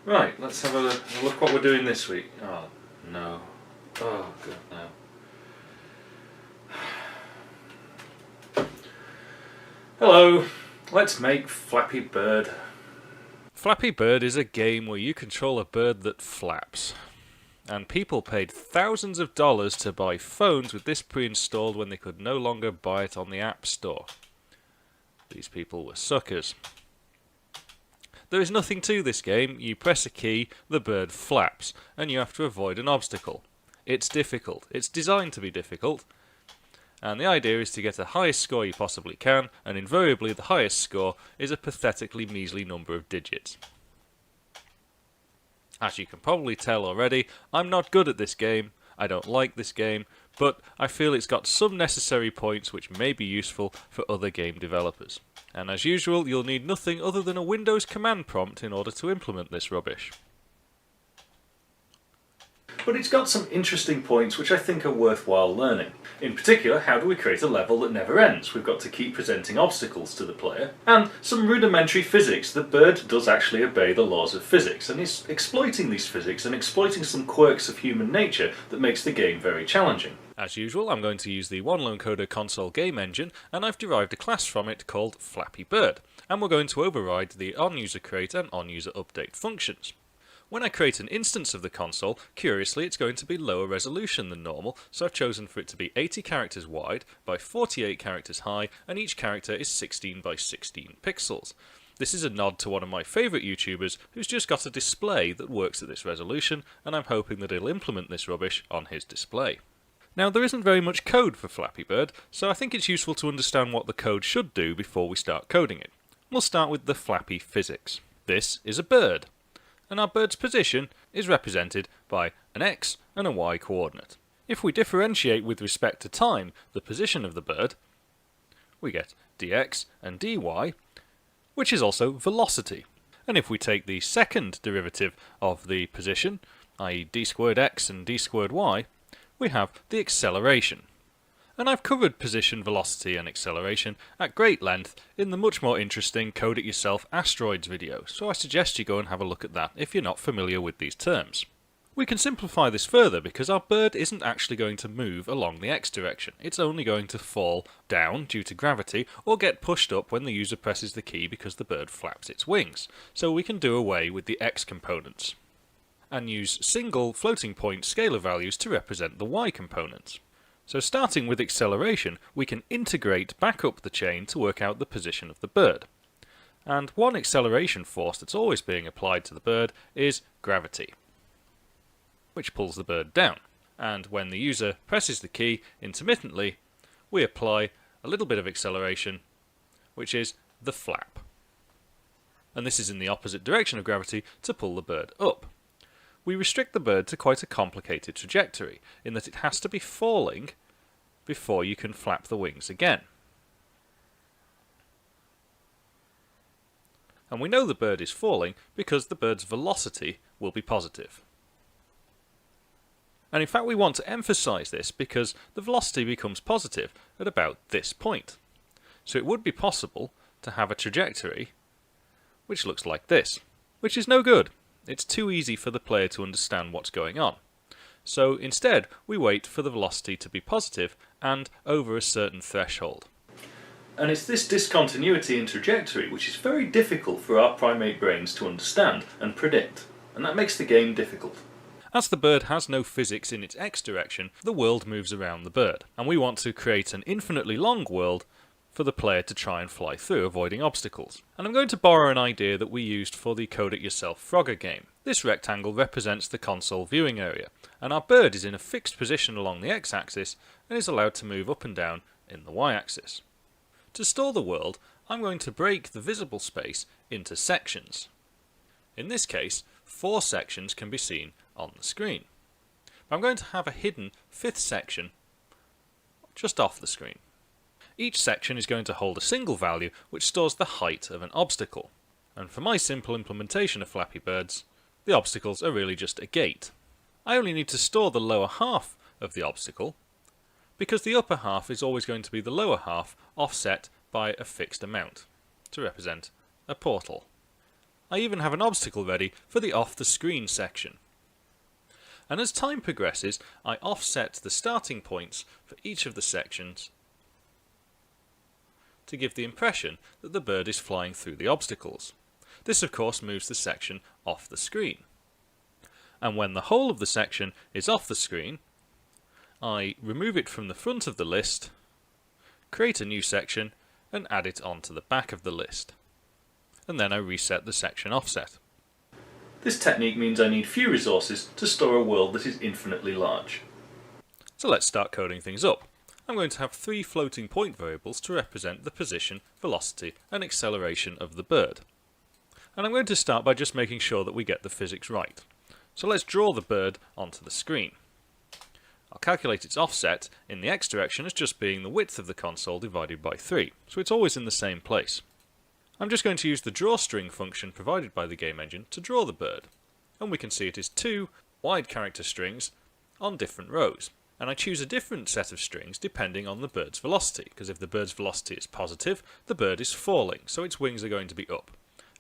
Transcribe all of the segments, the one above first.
Right, let's have a look what we're doing this week. Oh, no. Oh, God, no. Hello, let's make Flappy Bird. Flappy Bird is a game where you control a bird that flaps. And people paid thousands of dollars to buy phones with this pre-installed when they could no longer buy it on the App Store. These people were suckers. There is nothing to this game. You press a key, the bird flaps, and you have to avoid an obstacle. It's difficult. It's designed to be difficult. And the idea is to get the highest score you possibly can, and invariably the highest score is a pathetically measly number of digits. As you can probably tell already, I'm not good at this game, I don't like this game, but I feel it's got some necessary points which may be useful for other game developers. And as usual, you'll need nothing other than a Windows command prompt in order to implement this rubbish. But it's got some interesting points which I think are worthwhile learning. In particular, how do we create a level that never ends? We've got to keep presenting obstacles to the player, and some rudimentary physics. The bird does actually obey the laws of physics, and is exploiting these physics and exploiting some quirks of human nature that makes the game very challenging. As usual, I'm going to use the OneLoneCoder console game engine, and I've derived a class from it called Flappy Bird, and we're going to override the onUserCreate and onUserUpdate functions. When I create an instance of the console, curiously it's going to be lower resolution than normal, so I've chosen for it to be 80 characters wide by 48 characters high, and each character is 16 by 16 pixels. This is a nod to one of my favourite YouTubers who's just got a display that works at this resolution, and I'm hoping that he'll implement this rubbish on his display. Now, there isn't very much code for Flappy Bird, so I think it's useful to understand what the code should do before we start coding it. We'll start with the Flappy physics. This is a bird, and our bird's position is represented by an X and a Y coordinate. If we differentiate with respect to time the position of the bird, we get dx and dy, which is also velocity. And if we take the second derivative of the position, i.e. d squared x and d squared y, we have the acceleration. And I've covered position, velocity and acceleration at great length in the much more interesting Code It Yourself Asteroids video, so I suggest you go and have a look at that if you're not familiar with these terms. We can simplify this further because our bird isn't actually going to move along the x direction. It's only going to fall down due to gravity or get pushed up when the user presses the key because the bird flaps its wings. So we can do away with the x components and use single floating point scalar values to represent the y components. So starting with acceleration, we can integrate back up the chain to work out the position of the bird. And one acceleration force that's always being applied to the bird is gravity, which pulls the bird down. And when the user presses the key intermittently, we apply a little bit of acceleration, which is the flap. And this is in the opposite direction of gravity to pull the bird up. We restrict the bird to quite a complicated trajectory, in that it has to be falling before you can flap the wings again. And we know the bird is falling because the bird's velocity will be positive. And in fact we want to emphasize this because the velocity becomes positive at about this point. So it would be possible to have a trajectory which looks like this, which is no good. It's too easy for the player to understand what's going on. So instead, we wait for the velocity to be positive and over a certain threshold. And it's this discontinuity in trajectory which is very difficult for our primate brains to understand and predict, and that makes the game difficult. As the bird has no physics in its x direction, the world moves around the bird, and we want to create an infinitely long world for the player to try and fly through, avoiding obstacles. And I'm going to borrow an idea that we used for the Code It Yourself Frogger game. This rectangle represents the console viewing area, and our bird is in a fixed position along the x-axis and is allowed to move up and down in the y-axis. To store the world, I'm going to break the visible space into sections. In this case, 4 sections can be seen on the screen. I'm going to have a hidden 5th section just off the screen. Each section is going to hold a single value which stores the height of an obstacle. And for my simple implementation of Flappy Birds, the obstacles are really just a gate. I only need to store the lower half of the obstacle because the upper half is always going to be the lower half offset by a fixed amount to represent a portal. I even have an obstacle ready for the off-the-screen section. And as time progresses, I offset the starting points for each of the sections to give the impression that the bird is flying through the obstacles. This of course moves the section off the screen. And when the whole of the section is off the screen, I remove it from the front of the list, create a new section, and add it onto the back of the list. And then I reset the section offset. This technique means I need few resources to store a world that is infinitely large. So let's start coding things up. I'm going to have 3 floating point variables to represent the position, velocity, and acceleration of the bird. And I'm going to start by just making sure that we get the physics right. So let's draw the bird onto the screen. I'll calculate its offset in the x direction as just being the width of the console divided by 3, so it's always in the same place. I'm just going to use the drawString function provided by the game engine to draw the bird, and we can see it is 2 wide character strings on different rows. And I choose a different set of strings depending on the bird's velocity, because if the bird's velocity is positive, the bird is falling, so its wings are going to be up.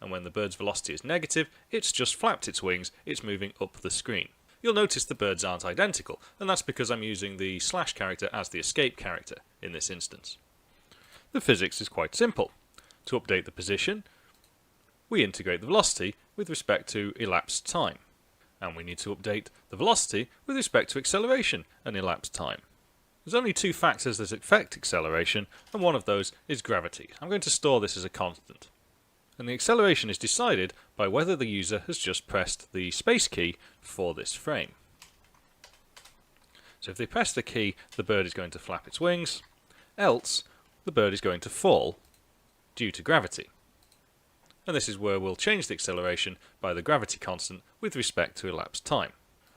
And when the bird's velocity is negative, it's just flapped its wings, it's moving up the screen. You'll notice the birds aren't identical, and that's because I'm using the slash character as the escape character in this instance. The physics is quite simple. To update the position, we integrate the velocity with respect to elapsed time. And we need to update the velocity with respect to acceleration and elapsed time. There's only 2 factors that affect acceleration, and one of those is gravity. I'm going to store this as a constant. And the acceleration is decided by whether the user has just pressed the space key for this frame. So if they press the key, the bird is going to flap its wings, else the bird is going to fall due to gravity. And this is where we'll change the acceleration by the gravity constant with respect to elapsed time.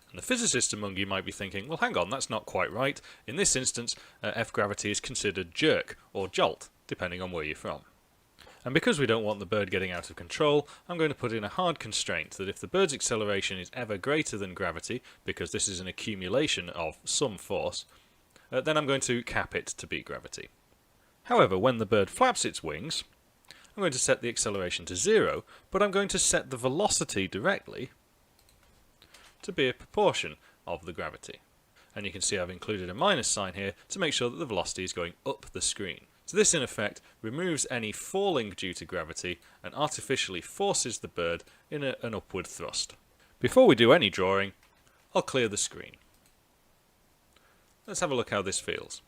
And the physicists among you might be thinking, well hang on, that's not quite right. In this instance, F-gravity is considered jerk or jolt, depending on where you're from. And because we don't want the bird getting out of control, I'm going to put in a hard constraint that if the bird's acceleration is ever greater than gravity, because this is an accumulation of some force, then I'm going to cap it to be gravity. However, when the bird flaps its wings, I'm going to set the acceleration to 0, but I'm going to set the velocity directly to be a proportion of the gravity. And you can see I've included a minus sign here to make sure that the velocity is going up the screen. So this in effect removes any falling due to gravity and artificially forces the bird in an upward thrust. Before we do any drawing, I'll clear the screen. Let's have a look how this feels.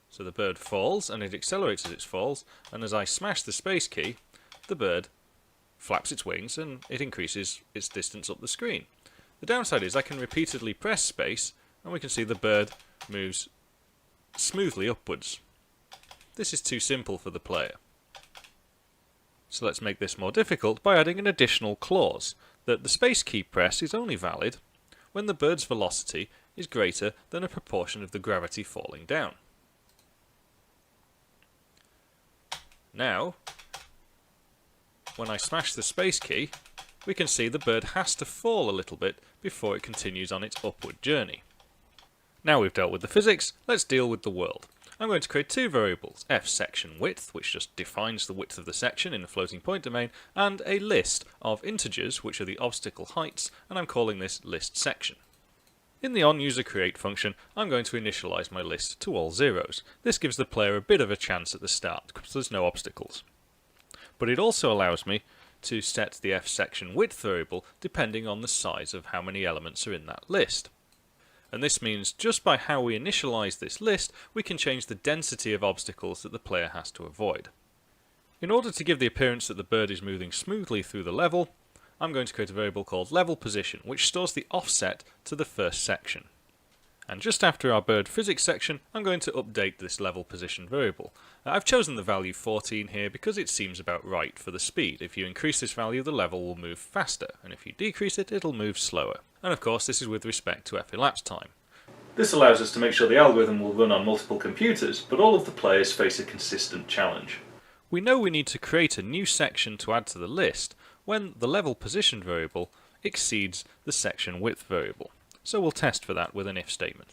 So the bird falls, and it accelerates as it falls, and as I smash the space key, the bird flaps its wings and it increases its distance up the screen. The downside is I can repeatedly press space, and we can see the bird moves smoothly upwards. This is too simple for the player. So let's make this more difficult by adding an additional clause, that the space key press is only valid when the bird's velocity is greater than a proportion of the gravity falling down. Now, when I smash the space key, we can see the bird has to fall a little bit before it continues on its upward journey. Now we've dealt with the physics, let's deal with the world. I'm going to create 2 variables, f_section_width, which just defines the width of the section in a floating point domain, and a list of integers, which are the obstacle heights, and I'm calling this list_section. In the onUserCreate function, I'm going to initialize my list to all zeros. This gives the player a bit of a chance at the start, because there's no obstacles. But it also allows me to set the f_section_width variable depending on the size of how many elements are in that list. And this means just by how we initialize this list, we can change the density of obstacles that the player has to avoid. In order to give the appearance that the bird is moving smoothly through the level, I'm going to create a variable called levelPosition, which stores the offset to the first section. And just after our bird physics section, I'm going to update this levelPosition variable. I've chosen the value 14 here because it seems about right for the speed. If you increase this value, the level will move faster, and if you decrease it, it'll move slower. And of course, this is with respect to f_elapsed time. This allows us to make sure the algorithm will run on multiple computers, but all of the players face a consistent challenge. We know we need to create a new section to add to the list when the levelPosition variable exceeds the section width variable. So we'll test for that with an if statement.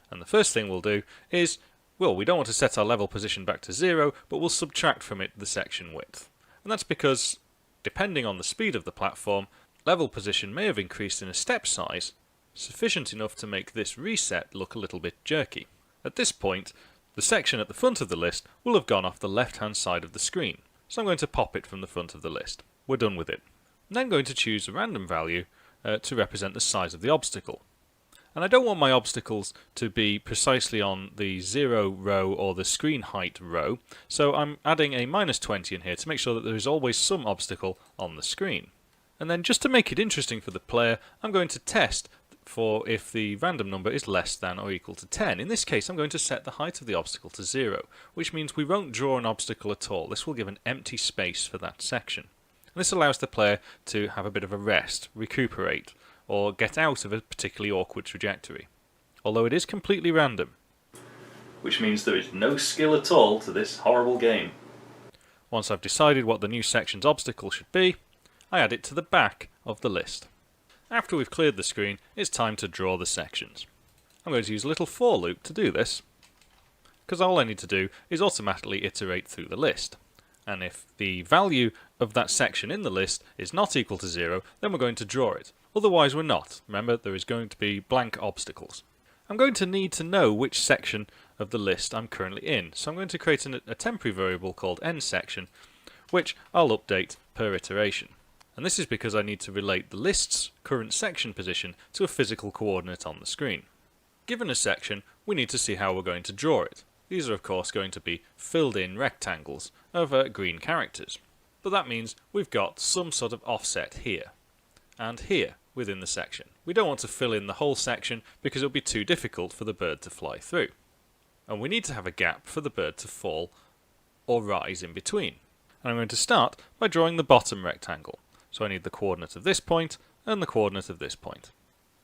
And the first thing we'll do is, well, we don't want to set our level position back to 0, but we'll subtract from it the section width. And that's because depending on the speed of the platform, level position may have increased in a step size, sufficient enough to make this reset look a little bit jerky. At this point, the section at the front of the list will have gone off the left-hand side of the screen, so I'm going to pop it from the front of the list. We're done with it. I'm then going to choose a random value to represent the size of the obstacle. And I don't want my obstacles to be precisely on the 0 row or the screen height row, so I'm adding a -20 in here to make sure that there is always some obstacle on the screen. And then just to make it interesting for the player, I'm going to test for if the random number is less than or equal to 10. In this case, I'm going to set the height of the obstacle to 0, which means we won't draw an obstacle at all. This will give an empty space for that section. And this allows the player to have a bit of a rest, recuperate, or get out of a particularly awkward trajectory. Although it is completely random. Which means there is no skill at all to this horrible game. Once I've decided what the new section's obstacle should be, I add it to the back of the list. After we've cleared the screen, it's time to draw the sections. I'm going to use a little for loop to do this, because all I need to do is automatically iterate through the list. And if the value of that section in the list is not equal to 0, then we're going to draw it. Otherwise we're not. Remember, there is going to be blank obstacles. I'm going to need to know which section of the list I'm currently in, so I'm going to create a temporary variable called nSection, which I'll update per iteration. And this is because I need to relate the list's current section position to a physical coordinate on the screen. Given a section, we need to see how we're going to draw it. These are of course going to be filled in rectangles of green characters. But that means we've got some sort of offset here and here within the section. We don't want to fill in the whole section because it would be too difficult for the bird to fly through. And we need to have a gap for the bird to fall or rise in between. And I'm going to start by drawing the bottom rectangle. So I need the coordinate of this point and the coordinate of this point.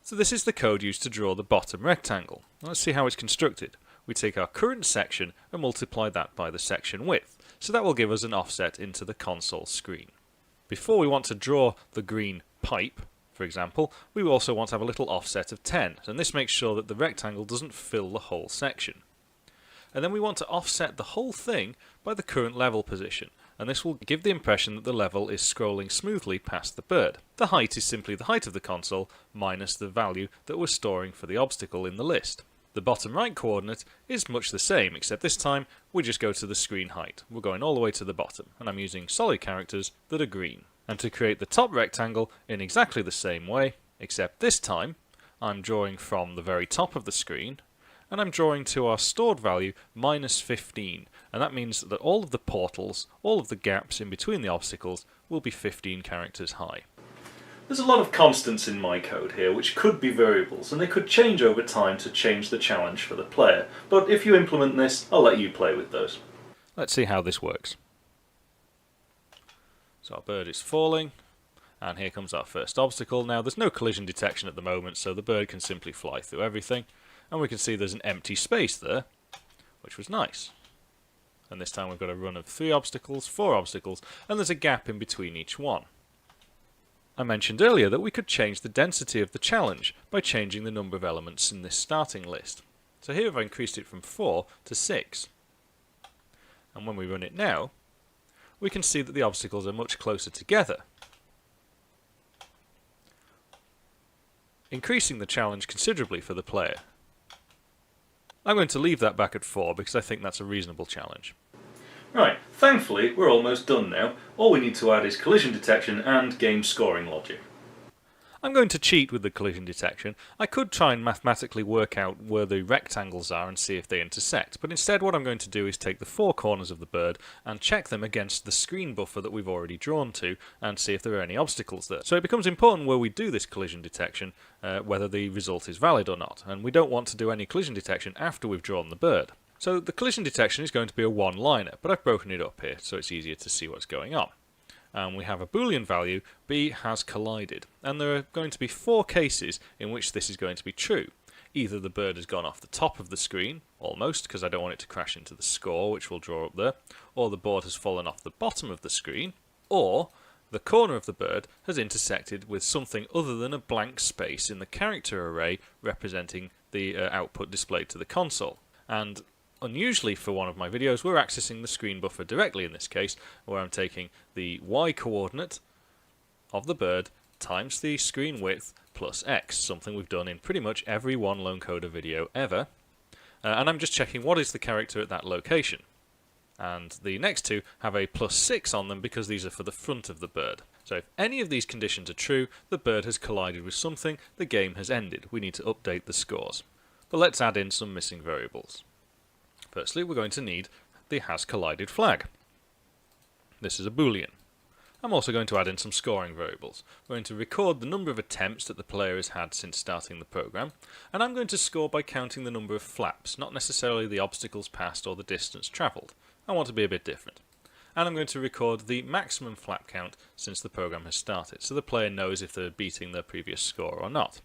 So this is the code used to draw the bottom rectangle. Let's see how it's constructed. We take our current section and multiply that by the section width. So that will give us an offset into the console screen. Before we want to draw the green pipe, for example, we also want to have a little offset of 10. And this makes sure that the rectangle doesn't fill the whole section. And then we want to offset the whole thing by the current level position. And this will give the impression that the level is scrolling smoothly past the bird. The height is simply the height of the console minus the value that we're storing for the obstacle in the list. The bottom right coordinate is much the same, except this time we just go to the screen height. We're going all the way to the bottom, and I'm using solid characters that are green. And to create the top rectangle in exactly the same way, except this time I'm drawing from the very top of the screen, and I'm drawing to our stored value -15, and that means that all of the portals, all of the gaps in between the obstacles, will be 15 characters high. There's a lot of constants in my code here which could be variables, and they could change over time to change the challenge for the player, but if you implement this, I'll let you play with those. Let's see how this works. So our bird is falling, and here comes our first obstacle. Now there's no collision detection at the moment, so the bird can simply fly through everything. And we can see there's an empty space there, which was nice. And this time we've got a run of 3 obstacles, 4 obstacles, and there's a gap in between each one. I mentioned earlier that we could change the density of the challenge by changing the number of elements in this starting list. So here I've increased it from 4 to 6. And when we run it now, we can see that the obstacles are much closer together, increasing the challenge considerably for the player. I'm going to leave that back at 4 because I think that's a reasonable challenge. Right, thankfully we're almost done now. All we need to add is collision detection and game scoring logic. I'm going to cheat with the collision detection. I could try and mathematically work out where the rectangles are and see if they intersect, but instead what I'm going to do is take the 4 corners of the bird and check them against the screen buffer that we've already drawn to and see if there are any obstacles there. So it becomes important where we do this collision detection whether the result is valid or not, and we don't want to do any collision detection after we've drawn the bird. So the collision detection is going to be a one-liner, but I've broken it up here so it's easier to see what's going on. And we have a Boolean value, B has collided. And there are going to be 4 cases in which this is going to be true. Either the bird has gone off the top of the screen, almost, because I don't want it to crash into the score, which we'll draw up there, or the board has fallen off the bottom of the screen, or the corner of the bird has intersected with something other than a blank space in the character array representing the output displayed to the console. And unusually for one of my videos, we're accessing the screen buffer directly in this case, where I'm taking the Y coordinate of the bird times the screen width plus x, something we've done in pretty much every one lone coder video ever. And I'm just checking what is the character at that location. And the next two have a +6 on them because these are for the front of the bird. So if any of these conditions are true, the bird has collided with something, the game has ended. We need to update the scores. But let's add in some missing variables. Firstly, we're going to need the has collided flag. This is a boolean. I'm also going to add in some scoring variables. We're going to record the number of attempts that the player has had since starting the program, and I'm going to score by counting the number of flaps, not necessarily the obstacles passed or the distance travelled. I want to be a bit different. And I'm going to record the maximum flap count since the program has started, so the player knows if they're beating their previous score or not.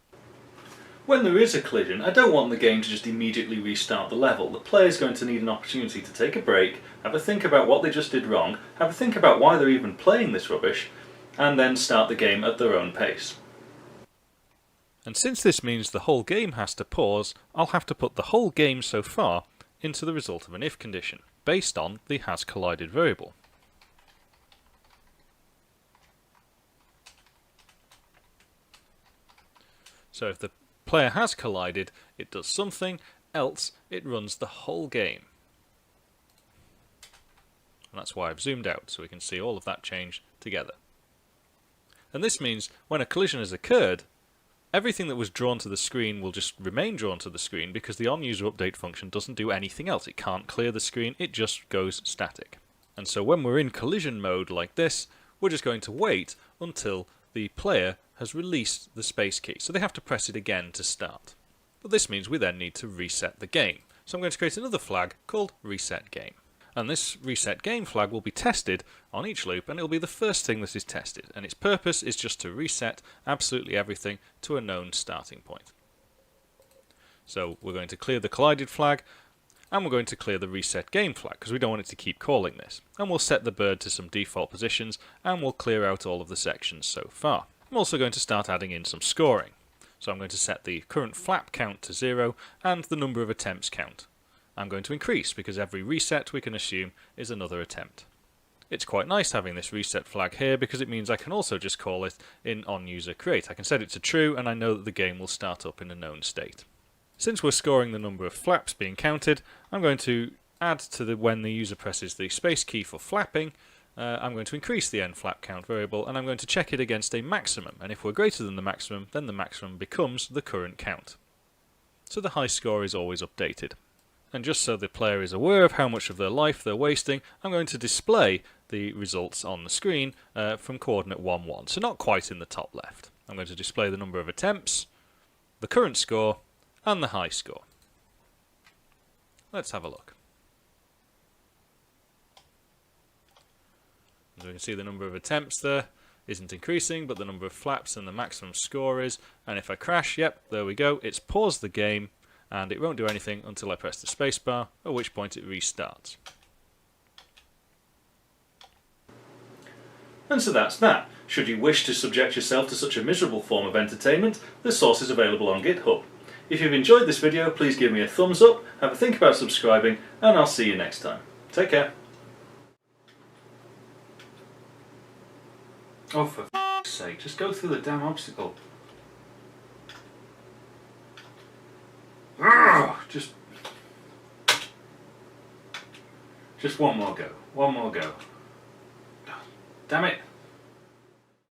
When there is a collision, I don't want the game to just immediately restart the level. The player's going to need an opportunity to take a break, have a think about what they just did wrong, have a think about why they're even playing this rubbish, and then start the game at their own pace. And since this means the whole game has to pause, I'll have to put the whole game so far into the result of an if condition, based on the has collided variable. So if the player has collided, it does something, else it runs the whole game. And that's why I've zoomed out, so we can see all of that change together. And this means when a collision has occurred, everything that was drawn to the screen will just remain drawn to the screen because the onUserUpdate function doesn't do anything else. It can't clear the screen, it just goes static. And so when we're in collision mode like this, we're just going to wait until the player has released the space key, so they have to press it again to start. But this means we then need to reset the game. So I'm going to create another flag called resetGame. And this resetGame flag will be tested on each loop, and it'll be the first thing that is tested. And its purpose is just to reset absolutely everything to a known starting point. So we're going to clear the collided flag, and we're going to clear the resetGame flag, because we don't want it to keep calling this. And we'll set the bird to some default positions, and we'll clear out all of the sections so far. I'm also going to start adding in some scoring. So I'm going to set the current flap count to 0 and the number of attempts count. I'm going to increase because every reset we can assume is another attempt. It's quite nice having this reset flag here because it means I can also just call it in onUserCreate. I can set it to true and I know that the game will start up in a known state. Since we're scoring the number of flaps being counted, I'm going to add to the when the user presses the space key for flapping, I'm going to increase the nFlap count variable and I'm going to check it against a maximum, and if we're greater than the maximum, then the maximum becomes the current count. So the high score is always updated. And just so the player is aware of how much of their life they're wasting, I'm going to display the results on the screen from coordinate 1, 1, so not quite in the top left. I'm going to display the number of attempts, the current score, and the high score. Let's have a look. As we can see, the number of attempts there isn't increasing, but the number of flaps and the maximum score is. And if I crash, yep, there we go, it's paused the game, and it won't do anything until I press the spacebar, at which point it restarts. And so that's that. Should you wish to subject yourself to such a miserable form of entertainment, the source is available on GitHub. If you've enjoyed this video, please give me a thumbs up, have a think about subscribing, and I'll see you next time. Take care. Oh, for f***'s sake, just go through the damn obstacle. Urgh, just one more go. One more go. Damn it.